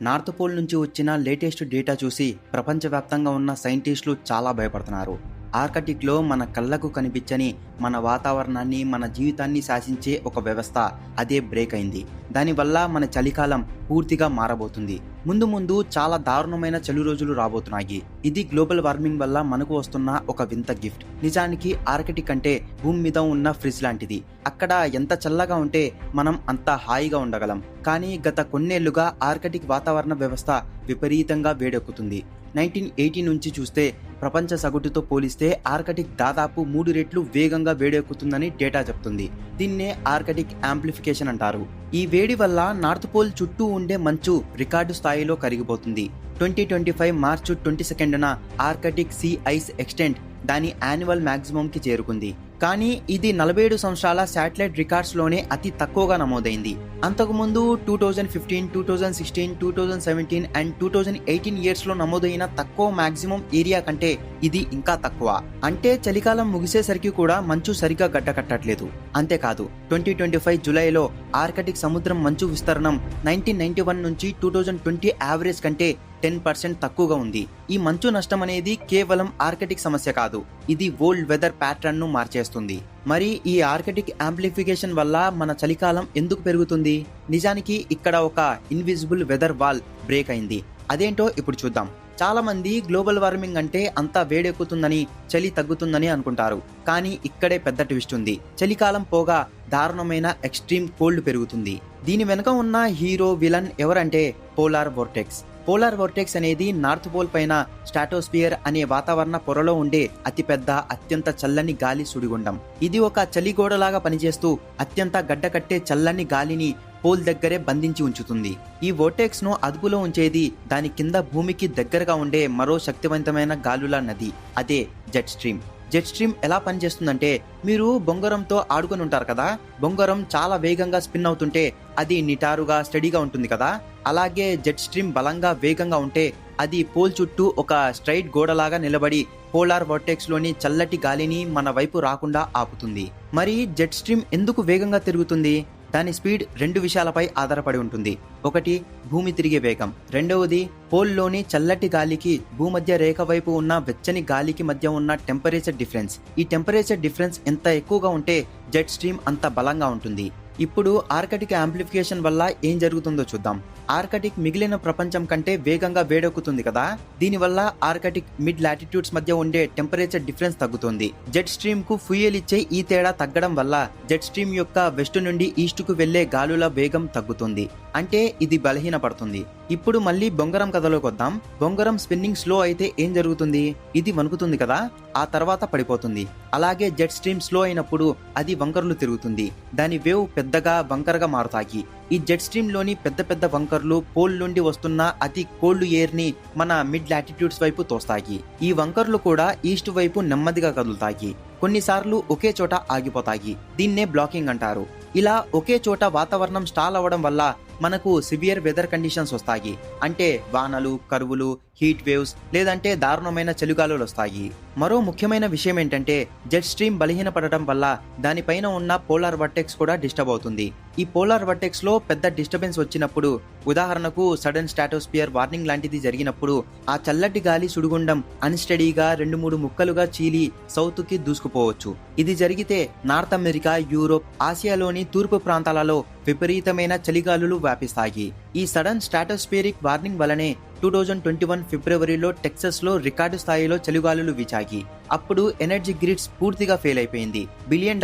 North pole నుంచి వచ్చిన latest data చూసి ప్రపంచవ్యాప్తంగా ఉన్న సైంటిస్టులు చాలా భయపడుతున్నారు. ఆర్కిటిక్లో మన కళ్ళకు కనిపించని మన వాతావరణాన్ని, మన జీవితాన్ని శాసించే ఒక వ్యవస్థ అదే బ్రేక్ అయింది. దానివల్ల మన చలికాలం పూర్తిగా మారబోతుంది. ముందు ముందు చాలా దారుణమైన చలి రోజులు రాబోతున్నాయి. ఇది గ్లోబల్ వార్మింగ్ వల్ల మనకు వస్తున్న ఒక వింత గిఫ్ట్. నిజానికి ఆర్కిటిక్ అంటే భూమి మీద ఉన్న ఫ్రిడ్జ్ లాంటిది. అక్కడ ఎంత చల్లగా ఉంటే మనం అంత హాయిగా ఉండగలం. కానీ గత కొన్నేళ్లుగా ఆర్కిటిక్ వాతావరణ వ్యవస్థ విపరీతంగా వేడెక్కుతుంది. 1980 నుంచి చూస్తే ప్రపంచ సగటుతో పోలిస్తే ఆర్కిటిక్ దాదాపు 3 రెట్లు వేగంగా వేడెక్కుతుందని డేటా చెప్తుంది. దీన్నే ఆర్కిటిక్ యాంప్లిఫికేషన్ అంటారు. ఈ వేడి వల్ల నార్త్ పోల్ చుట్టూ ఉండే మంచు రికార్డు స్థాయిలో కరిగిపోతుంది. 2025 మార్చి 22న ఆర్కిటిక్ సీ ఐస్ ఎక్స్టెంట్ దాని యాన్యువల్ మ్యాక్సిమం కి చేరుకుంది. కానీ ఇది 47 సంవత్సరాల శాటిలైట్ రికార్డ్స్ లోనే అతి తక్కువగా నమోదైంది. అంతకుముందు 2015, 2016, 2017 అండ్ 2018 ఇయర్స్ లో నమోదైన తక్కువ మాక్సిమం ఏరియా కంటే ఇది ఇంకా తక్కువ. అంటే చలికాలం ముగిసేసరికి కూడా మంచు సరిగా గడ్డకట్టట్లేదు. అంతేకాదు 2025 జూలైలో ఆర్కిటిక్ సముద్రం మంచు విస్తరణం 1991 నుంచి 2020 యావరేజ్ కంటే 10% తక్కువగా ఉంది. ఈ మంచు నష్టం అనేది కేవలం ఆర్కిటిక్ సమస్య కాదు, ఇది వరల్డ్ వెదర్ ప్యాటర్న్ ను మార్చేస్తుంది. మరి ఈ ఆర్కిటిక్ యాంప్లిఫికేషన్ వల్ల మన చలికాలం ఎందుకు పెరుగుతుంది? నిజానికి ఇక్కడ ఒక ఇన్విజిబుల్ వెదర్ వాల్ బ్రేక్ అయింది. అదేంటో ఇప్పుడు చూద్దాం. చాలా మంది గ్లోబల్ వార్మింగ్ అంటే అంతా వేడెక్కుతుందని, చలి తగ్గుతుందని అనుకుంటారు. కానీ ఇక్కడే పెద్ద ట్విస్ట్ ఉంది. చలికాలం పోగా దారుణమైన ఎక్స్ట్రీమ్ కోల్డ్ పెరుగుతుంది. దీని వెనుక ఉన్న హీరో విలన్ ఎవరంటే పోలార్ వోర్టెక్స్. పోలార్ వోర్టెక్స్ అనేది నార్త్ పోల్ పైన స్ట్రాటోస్ఫియర్ అనే వాతావరణ పొరలో ఉండే అతిపెద్ద, అత్యంత చల్లని గాలి సుడిగుండం. ఇది ఒక చలిగోడలాగా పనిచేస్తూ అత్యంత గడ్డకట్టే చల్లని గాలిని పోల్ దగ్గరే బంధించి ఉంచుతుంది. ఈ వోర్టెక్స్ ను అదుపులో ఉంచేది దాని కింద భూమికి దగ్గరగా ఉండే మరో శక్తివంతమైన గాలుల నది, అదే జెట్ స్ట్రీమ్. జెట్ స్ట్రీమ్ ఎలా పనిచేస్తుందంటే, మీరు బొంగరంతో ఆడుకొని ఉంటారు కదా, బొంగరం చాలా వేగంగా స్పిన్ అవుతుంటే అది నిటారుగా స్టడీగా ఉంటుంది కదా, అలాగే జెట్ స్ట్రీమ్ బలంగా వేగంగా ఉంటే అది పోల్ చుట్టూ ఒక స్ట్రైట్ గోడలాగా నిలబడి పోలార్ వోర్టెక్స్ లోని చల్లటి గాలిని మన వైపు రాకుండా ఆపుతుంది. మరి జెట్ స్ట్రీమ్ ఎందుకు వేగంగా తిరుగుతుంది? దాని స్పీడ్ 2 విషయాలపై ఆధారపడి ఉంటుంది. ఒకటి భూమి తిరిగే వేగం, రెండవది పోల్లోని చల్లటి గాలికి భూమధ్య రేఖ వైపు ఉన్న వెచ్చని గాలికి మధ్య ఉన్న టెంపరేచర్ డిఫరెన్స్. ఈ టెంపరేచర్ డిఫరెన్స్ ఎంత ఎక్కువగా ఉంటే జెట్ స్ట్రీమ్ అంత బలంగా ఉంటుంది. ఇప్పుడు ఆర్కిటిక్ యాంప్లిఫికేషన్ వల్ల ఏం జరుగుతుందో చూద్దాం. ఆర్కిటిక్ మిగిలిన ప్రపంచం కంటే వేగంగా వేడెక్కుతుంది కదా, దీనివల్ల ఆర్కిటిక్ మిడ్ లాటిట్యూడ్స్ మధ్య ఉండే టెంపరేచర్ డిఫరెన్స్ తగ్గుతుంది. జెట్ స్ట్రీమ్ కు ఫ్యూయల్ ఇచ్చే ఈ తేడా తగ్గడం వల్ల జెట్ స్ట్రీమ్ యొక్క వెస్ట్ నుండి ఈస్ట్ కు వెళ్లే గాలుల వేగం తగ్గుతుంది. అంటే ఇది బలహీనపడుతుంది. ఇప్పుడు మళ్ళీ బొంగరం కథలోకి వద్దాం. బొంగరం స్పిన్నింగ్ స్లో అయితే ఏం జరుగుతుంది? ఇది వణుకుతుంది కదా, ఆ తర్వాత పడిపోతుంది. అలాగే జెట్ స్ట్రీమ్ స్లో అయినప్పుడు అది వంకర్లు తిరుగుతుంది. దాని వేవ్ పెద్దగా వంకరగా మారుతాయి. ఈ జెట్ స్ట్రీమ్ లోని పెద్ద పెద్ద వంకర్లు పోల్ నుండి వస్తున్న అతి కోల్డ్ ఎయిర్ ని మన మిడ్ లాటిట్యూడ్స్ వైపు తోస్తాయి. ఈ వంకర్లు కూడా ఈస్ట్ వైపు నెమ్మదిగా కదులుతాయి. కొన్నిసార్లు ఒకే చోట ఆగిపోతాయి. దీన్నే బ్లాకింగ్ అంటారు. ఇలా ఒకే చోట వాతావరణం స్టాల్ అవ్వడం వల్ల మనకు సివియర్ వెదర్ కండిషన్స్ వస్తాయి. అంటే వానలు, కరువులు, హీట్ వేవ్స్, లేదంటే దారుణమైన చలిగాలులు వస్తాయి. మరో ముఖ్యమైన విషయం ఏంటంటే, జెట్ స్ట్రీమ్ బలహీనపడటం వల్ల దానిపైన ఉన్న పోలార్ వర్టెక్స్ కూడా డిస్టర్బ్ అవుతుంది. ఈ పోలార్ వర్టెక్స్ లో పెద్ద డిస్టర్బెన్స్ వచ్చినప్పుడు, ఉదాహరణకు సడన్ స్ట్రాటోస్ఫియర్ వార్నింగ్ లాంటిది జరిగినప్పుడు, ఆ చల్లటి గాలి సుడిగుండం అన్స్టడీగా 2-3 ముక్కలుగా చీలి సౌత్ కి దూసుకుపోవచ్చు. ఇది జరిగితే నార్త్ అమెరికా, యూరోప్, ఆసియాలోని తూర్పు ప్రాంతాలలో విపరీతమైన చలిగాలులు వ్యాపిస్తాయి. ఈ సడన్ స్ట్రాటోస్ఫియరిక్ వార్నింగ్ వలనే 2021 ఫిబ్రవరిలో టెక్సస్ లో రికార్డు స్థాయిలో చలిగాలులు వీచాయి. అప్పుడు ఎనర్జీ గ్రిడ్స్ పూర్తిగా ఫెయిల్ అయిపోయింది. $1 బిలియన్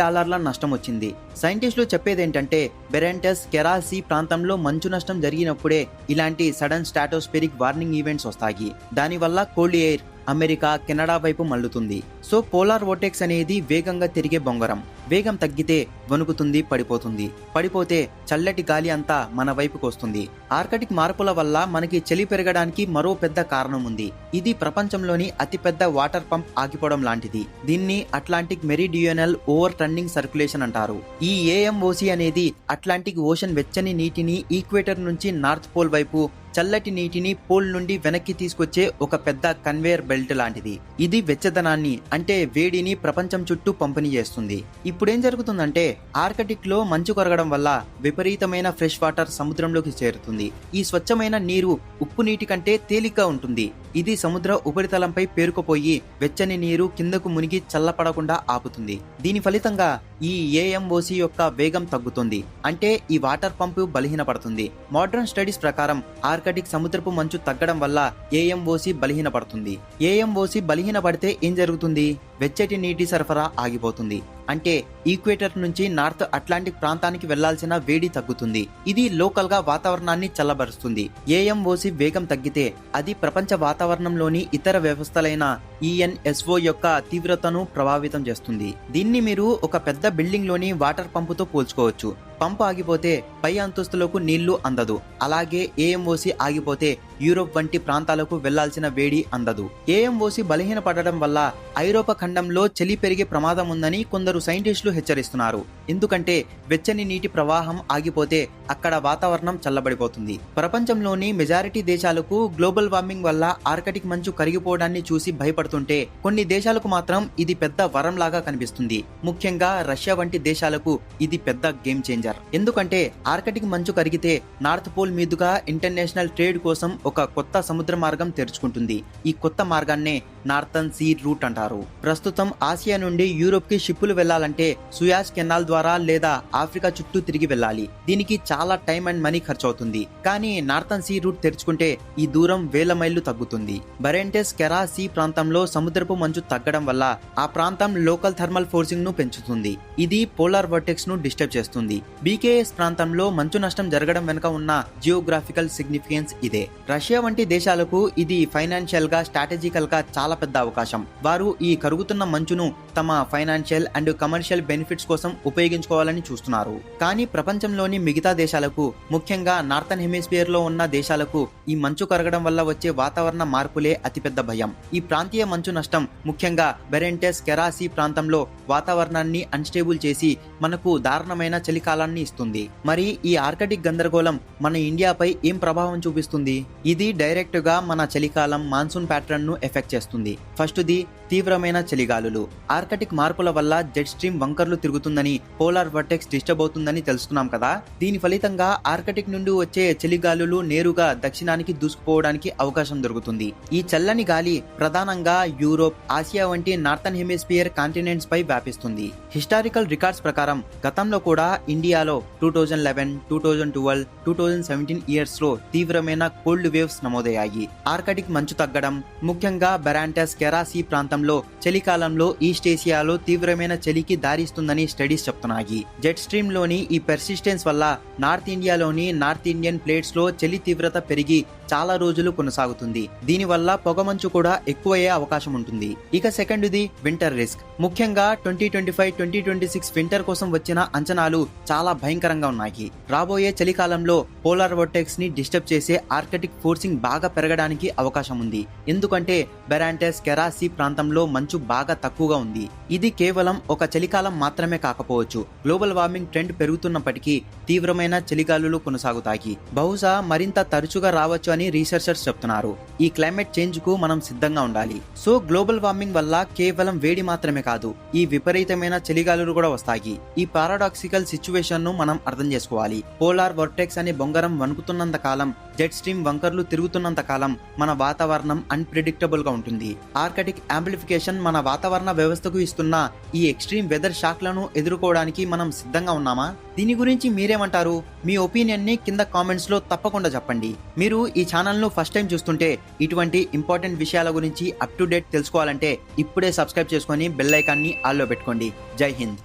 నష్టం వచ్చింది. సైంటిస్టులు చెప్పేదేంటంటే, బెరెంటస్, కెరాసీ ప్రాంతంలో మంచు నష్టం జరిగినప్పుడే ఇలాంటి సడన్ స్ట్రాటోస్ఫియరిక్ వార్నింగ్ ఈవెంట్స్ వస్తాయి. దానివల్ల కోల్డ్ ఎయిర్ అమెరికా, కెనడా వైపు మళ్లుతుంది. సో పోలార్ వోర్టెక్స్ అనేది వేగంగా తిరిగే బొంగరం. వేగం తగ్గితే వణుకుతుంది, పడిపోతుంది. పడిపోతే చల్లటి గాలి అంతా మన వైపుకు వస్తుంది. ఆర్కిటిక్ మార్పుల వల్ల మనకి చలి పెరగడానికి మరో పెద్ద కారణం ఉంది. ఇది ప్రపంచంలోని అతిపెద్ద వాటర్ పంప్ ఆగిపోవడం లాంటిది. దీన్ని అట్లాంటిక్ మెరిడియోనల్ ఓవర్ టర్నింగ్ సర్క్యులేషన్ అంటారు. ఈ ఏఎంఓసి అనేది అట్లాంటిక్ ఓషన్ వెచ్చని నీటిని ఈక్వేటర్ నుంచి నార్త్ పోల్ వైపు, చల్లటి నీటిని పోల్ నుండి వెనక్కి తీసుకొచ్చే ఒక పెద్ద కన్వేయర్ బెల్ట్ లాంటిది. ఇది వెచ్చదనాన్ని అంటే వేడిని ప్రపంచం చుట్టూ పంపిణీ చేస్తుంది. ఇప్పుడేం జరుగుతుందంటే ఆర్కిటిక్ లో మంచు కరగడం వల్ల విపరీతమైన ఫ్రెష్ వాటర్ సముద్రంలోకి చేరుతుంది. ఈ స్వచ్ఛమైన నీరు ఉప్పు నీటి కంటే తేలిగ్గా ఉంటుంది. ఇది సముద్ర ఉపరితలంపై పేరుకుపోయి వెచ్చని నీరు కిందకు మునిగి చల్లపడకుండా ఆపుతుంది. దీని ఫలితంగా ఈ ఏఎంఓసి యొక్క వేగం తగ్గుతుంది. అంటే ఈ వాటర్ పంపు బలహీనపడుతుంది. మోడర్న్ స్టడీస్ ప్రకారం ఆర్కిటిక్ సముద్రపు మంచు తగ్గడం వల్ల ఏఎంఓసి బలహీనపడుతుంది. ఏఎంఓసి బలహీనపడితే ఏం జరుగుతుంది? వెచ్చటి నీటి సరఫరా ఆగిపోతుంది. అంటే ఈక్వేటర్ నుంచి నార్త్ అట్లాంటిక్ ప్రాంతానికి వెళ్లాల్సిన వేడి తగ్గుతుంది. ఇది లోకల్ గా వాతావరణాన్ని చల్లబరుస్తుంది. ఏఎంఓసి వేగం తగ్గితే అది ప్రపంచ వాతావరణంలోని ఇతర వ్యవస్థలైన ఈఎన్ఎస్ఓ యొక్క తీవ్రతను ప్రభావితం చేస్తుంది. దీన్ని మీరు ఒక పెద్ద బిల్డింగ్ లోని వాటర్ పంపుతో పోల్చుకోవచ్చు. పంపు ఆగిపోతే పై అంతస్తులకు నీళ్లు అందదు. అలాగే ఏఎంఓసి ఆగిపోతే యూరోప్ వంటి ప్రాంతాలకు వెళ్లాల్సిన వేడి అందదు. ఏఎంఓసి బలహీనపడడం వల్ల ఐరోపా ఖండంలో చలి పెరిగే ప్రమాదం ఉందని కొందరు సైంటిస్టులు హెచ్చరిస్తున్నారు. ఎందుకంటే వెచ్చని నీటి ప్రవాహం ఆగిపోతే అక్కడ వాతావరణం చల్లబడిపోతుంది. ప్రపంచంలోని మెజారిటీ దేశాలకు గ్లోబల్ వార్మింగ్ వల్ల ఆర్కిటిక్ మంచు కరిగిపోవడాన్ని చూసి భయపడుతుంటే కొన్ని దేశాలకు మాత్రం ఇది పెద్ద వరం లాగా కనిపిస్తుంది. ముఖ్యంగా రష్యా వంటి దేశాలకు ఇది పెద్ద గేమ్ చేంజర్. ఎందుకంటే ఆర్కిటిక్ మంచు కరిగితే నార్త్ పోల్ మీదుగా ఇంటర్నేషనల్ ట్రేడ్ కోసం ఒక కొత్త సముద్ర మార్గం తెరుచుకుంటుంది. ఈ కొత్త మార్గాన్నే నార్థన్ సీ రూట్ అంటారు. ప్రస్తుతం ఆసియా నుండి యూరోప్ కి షిప్పులు వెళ్లాలంటే సుయాజ్ కెనాల్ ద్వారా లేదా ఆఫ్రికా చుట్టూ తిరిగి వెళ్ళాలి. దీనికి చాలా టైం అండ్ మనీ ఖర్చు అవుతుంది. కానీ నార్థన్ సీ రూట్ తెరుచుకుంటే ఈ దూరం వేల మైళ్లు తగ్గుతుంది. బరెంటెస్ కెరా సీ ప్రాంతంలో సముద్రపు మంచు తగ్గడం వల్ల ఆ ప్రాంతం లోకల్ థర్మల్ ఫోర్సింగ్ ను పెంచుతుంది. ఇది పోలార్ వర్టెక్స్ ను డిస్టర్బ్ చేస్తుంది. బీకేఎస్ ప్రాంతంలో మంచు నష్టం జరగడం వెనుక ఉన్న జియోగ్రాఫికల్ సిగ్నిఫికెన్స్ ఇదే. రష్యా వంటి దేశాలకు ఇది ఫైనాన్షియల్ గా స్ట్రాటజికల్ గా చాలా పెద్ద అవకాశం. వారు ఈ కరుగుతున్న మంచును తమ ఫైనాన్షియల్ అండ్ కమర్షియల్ బెనిఫిట్స్ కోసం ఉపయోగించుకోవాలని చూస్తున్నారు. కానీ ప్రపంచంలోని మిగతా దేశాలకు, ముఖ్యంగా నార్థన్ హెమిస్ఫియర్ లో ఉన్న దేశాలకు ఈ మంచు కరగడం వల్ల వచ్చే వాతావరణ మార్పులే అతిపెద్ద భయం. ఈ ప్రాంతీయ మంచు నష్టం ముఖ్యంగా బెరెంటెస్ కెరాసీ ప్రాంతంలో వాతావరణాన్ని అన్స్టేబుల్ చేసి మనకు దారుణమైన చలికాలాన్ని ఇస్తుంది. మరి ఈ ఆర్కిటిక్ గందరగోళం మన ఇండియాపై ఏం ప్రభావం చూపిస్తుంది? ఇది డైరెక్ట్ గా మన చలికాలం మాన్సూన్ ప్యాటర్న్ ను ఎఫెక్ట్ చేస్తుంది. ఫస్ట్ ది తీవ్రమైన చలిగాలులు. ఆర్కిటిక్ మార్పుల వల్ల జెట్ స్ట్రీమ్ వంకర్లు తిరుగుతుందని, పోలార్ వర్టెక్స్ డిస్టర్బ్ అవుతుందని తెలుసుకున్నాం కదా. దీని ఫలితంగా ఆర్కిటిక్ నుండి వచ్చే చలిగాలులు నేరుగా దక్షిణానికి దూసుకుపోవడానికి అవకాశం దొరుకుతుంది. ఈ చల్లని గాలి ప్రధానంగా యూరోప్, ఆసియా వంటి నార్థన్ హెమిస్ఫియర్ కాంటినెంట్స్ పై వ్యాపిస్తుంది. హిస్టారికల్ రికార్డ్స్ ప్రకారం గతంలో కూడా ఇండియాలో 2011, 2012, 2017 ఇయర్స్ లో తీవ్రమైన కోల్డ్ వేవ్స్ నమోదయ్యాయి. ఆర్కిటిక్ మంచు తగ్గడం, ముఖ్యంగా బెరాంటస్ కెరాసీ ప్రాంతంలో చలికాలంలో ఈస్ట్ ఏసియాలో తీవ్రమైన చలికి దారిస్తుందని స్టడీస్ చెప్తున్నాయి. జెట్ స్ట్రీమ్ లోని ఈ పెర్సిస్టెన్స్ వల్ల నార్త్ ఇండియాలోని నార్త్ ఇండియన్ ప్లేట్స్ లో చలి తీవ్రత పెరిగి చాలా రోజులు కొనసాగుతుంది. దీనివల్ల పొగమంచు కూడా ఎక్కువయ్యే అవకాశం ఉంటుంది. ఇక సెకండ్ ది వింటర్ రిస్క్. ముఖ్యంగా 2025-2026 వింటర్ కోసం వచ్చిన అంచనాలు చాలా భయంకరంగా ఉన్నాయి. రాబోయే చలికాలంలో పోలార్ వర్టెక్స్ ని డిస్టర్బ్ చేసే ఆర్కిటిక్ ఫోర్సింగ్ బాగా పెరగడానికి అవకాశం ఉంది. ఎందుకంటే బెరాంటెస్ కెరాసీ ప్రాంతంలో మంచు బాగా తక్కువగా ఉంది. ఇది కేవలం ఒక చలికాలం మాత్రమే కాకపోవచ్చు. గ్లోబల్ వార్మింగ్ ట్రెండ్ పెరుగుతున్నప్పటికీ తీవ్రమైన చలిగాలులు కొనసాగుతాయి. బహుశా మరింత తరచుగా రావచ్చు అని రీసెర్చర్స్ చెప్తున్నారు. ఈ క్లైమేట్ చేంజ్ కు మనం సిద్ధంగా ఉండాలి. సో గ్లోబల్ వార్మింగ్ వల్ల కేవలం వేడి మాత్రమే కాదు, ఈ విపరీతమైన చలిగాలులు కూడా వస్తాయి. ఈ పారాడాక్సికల్ సిచ్యువేషన్ ను మనం అర్థం చేసుకోవాలి. పోలార్ వర్టెక్స్ అనే బొంగరం వణుకుతున్నంత కాలం, జెట్ స్ట్రీమ్ వంకర్లు తిరుగుతున్నంత కాలం మన వాతావరణం అన్ప్రెడిక్టబుల్ గా ఉంటుంది. ఆర్కిటిక్ యాంప్లిఫికేషన్ మన వాతావరణ వ్యవస్థకు ఇస్తున్న ఈ ఎక్స్ట్రీమ్ వెదర్ షాక్లను ఎదుర్కోవడానికి మనం సిద్ధంగా ఉన్నామా? దీని గురించి మీరేమంటారు? మీ ఒపీనియన్ ని కింద కామెంట్స్ లో తప్పకుండా చెప్పండి. మీరు ఈ ఛానల్ ను ఫస్ట్ టైం చూస్తుంటే ఇటువంటి ఇంపార్టెంట్ విషయాల గురించి అప్ టు డేట్ తెలుసుకోవాలంటే ఇప్పుడే సబ్స్క్రైబ్ చేసుకొని బెల్ ఐకాన్ ని ఆల్లో పెట్టుకోండి. జై హింద్.